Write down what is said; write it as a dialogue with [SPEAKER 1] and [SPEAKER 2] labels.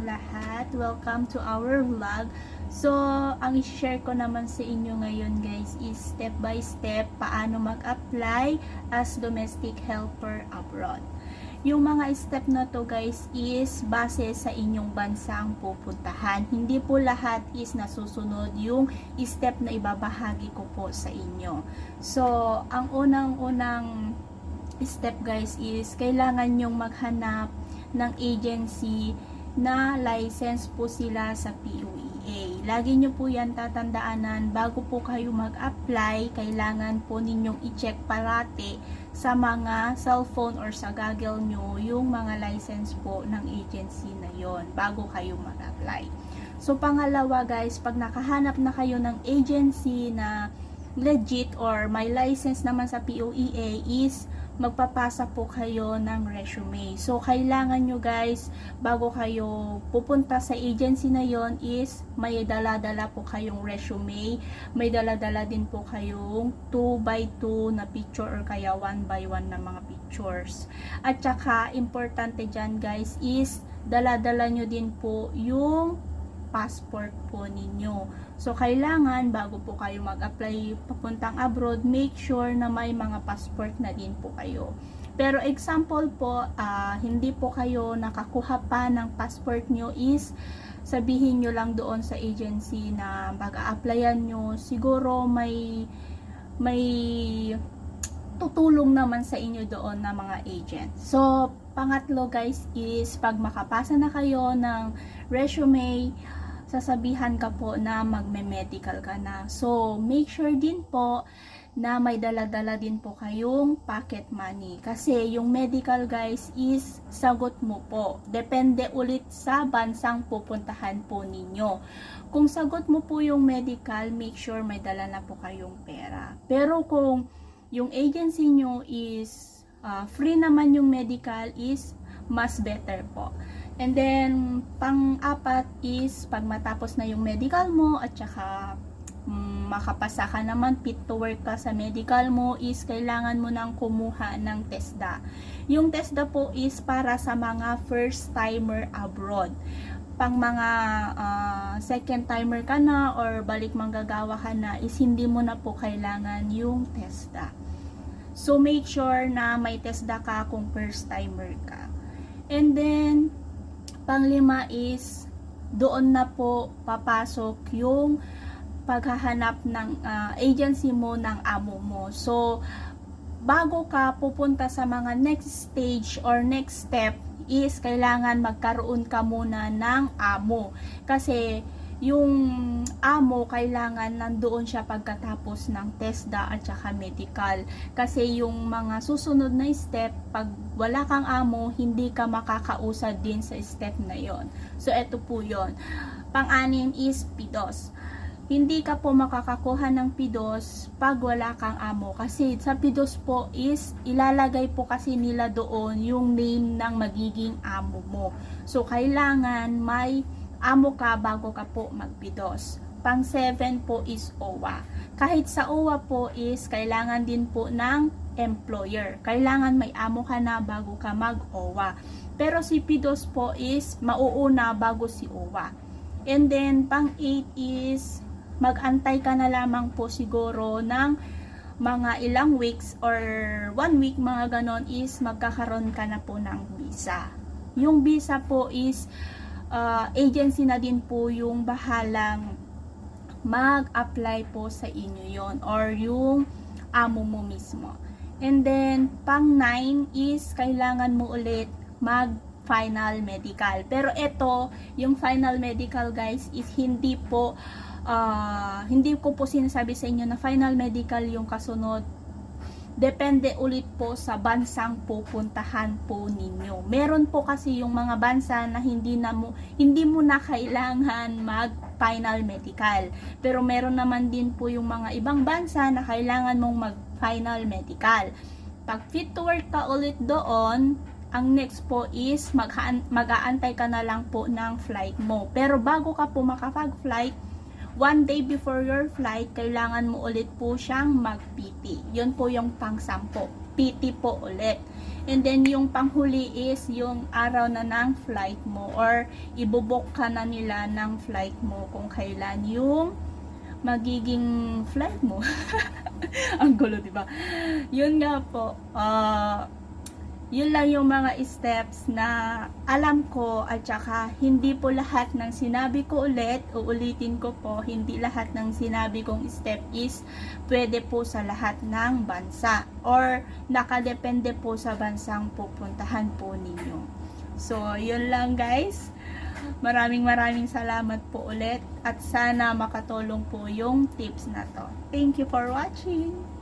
[SPEAKER 1] inyong lahat. Welcome to our vlog. So, ang i-share ko naman sa inyo ngayon guys is step by step paano mag-apply as domestic helper abroad. Yung mga step na to guys is base sa inyong bansang pupuntahan. Hindi po lahat is nasusunod yung step na ibabahagi ko po sa inyo. So, ang unang-unang step guys is kailangan nyong maghanap ng agency na license po sila sa PUEA. Lagi nyo po yan tatandaanan bago po kayo mag-apply, kailangan po ninyong i-check parati sa mga cellphone or sa Google nyo yung mga license po ng agency na yon bago kayo mag-apply. So pangalawa guys, pag nakahanap na kayo ng agency na legit or may license naman sa PUEA is magpapasa po kayo ng resume. So, kailangan nyo guys, bago kayo pupunta sa agency na yon is may dala-dala po kayong resume, may dala-dala din po kayong 2x2 na picture or kaya 1x1 na mga pictures. At saka, importante dyan guys is dala-dala nyo din po yung passport po ninyo. So, kailangan bago po kayo mag-apply papuntang abroad, make sure na may mga passport na din po kayo. Pero example po, hindi po kayo nakakuha pa ng passport nyo is sabihin nyo lang doon sa agency na mag-a-applyan nyo, siguro may tutulong naman sa inyo doon na mga agent. So, pangatlo guys is pag makapasa na kayo ng resume, sasabihan ka po na magme-medical ka na. So, make sure din po na may dala-dala din po kayong pocket money. Kasi yung medical guys is sagot mo po. Depende ulit sa bansang pupuntahan po ninyo. Kung sagot mo po yung medical, make sure may dala na po kayong pera. Pero kung yung agency nyo is free naman yung medical is mas better po. And then, pang-apat is, pag matapos na yung medical mo, at saka makapasa ka naman, fit to work ka sa medical mo, is kailangan mo nang kumuha ng TESDA. Yung TESDA po is para sa mga first timer abroad. Pang mga second timer ka na, or balik manggagawa ka na, is hindi mo na po kailangan yung TESDA. So, make sure na may TESDA ka kung first timer ka. And then, panglima is, doon na po papasok yung paghahanap ng agency mo ng amo mo. So, bago ka pupunta sa mga next stage or next step is, kailangan magkaroon ka muna ng amo. Kasi, yung amo, kailangan nandoon siya pagkatapos ng TESDA at saka medical. Kasi yung mga susunod na step, pag wala kang amo, hindi ka makakausad din sa step na yon. So, eto po yon. Pang-anim is PIDOS. Hindi ka po makakakuha ng PIDOS pag wala kang amo. Kasi sa PIDOS po is, ilalagay po kasi nila doon yung name ng magiging amo mo. So, kailangan may amo ka bago ka po mag-PIDOS. Pang-7 po is OWA. Kahit sa OWA po is, kailangan din po ng employer. Kailangan may amo ka na bago ka mag-OWA. Pero si PIDOS po is, mauuna bago si OWA. And then, pang-8 is, mag-antay ka na lamang po siguro ng mga ilang weeks or 1 week, mga ganon, is magkakaroon ka na po ng visa. Yung visa po is, agency na din po yung bahalang mag-apply po sa inyo yon or yung amo mo mismo. And then, pang-9 is, kailangan mo ulit mag-final medical. Pero ito, yung final medical guys, is hindi ko po sinasabi sa inyo na final medical yung kasunod. Depende ulit po sa bansang pupuntahan po ninyo. Meron po kasi yung mga bansa na hindi mo na kailangan mag-final medical. Pero meron naman din po yung mga ibang bansa na kailangan mong mag-final medical. Pag fit to work ka ulit doon, ang next po is mag-aantay ka na lang po ng flight mo. Pero bago ka po makapag-flight, 1 day before your flight, kailangan mo ulit po siyang mag-PT. Yun po yung pang-10. PT po ulit. And then yung panghuli is yung araw na ng flight mo, or ibubok ka na nila ng flight mo kung kailan yung magiging flight mo. Ang gulo, diba? Yun nga po. Yun lang yung mga steps na alam ko, at saka hindi po lahat ng sinabi ko uulitin ko po, hindi lahat ng sinabi kong step is pwede po sa lahat ng bansa, or nakadepende po sa bansang pupuntahan po ninyo. So, yun lang guys. Maraming salamat po ulit, at sana makatulong po yung tips na to. Thank you for watching!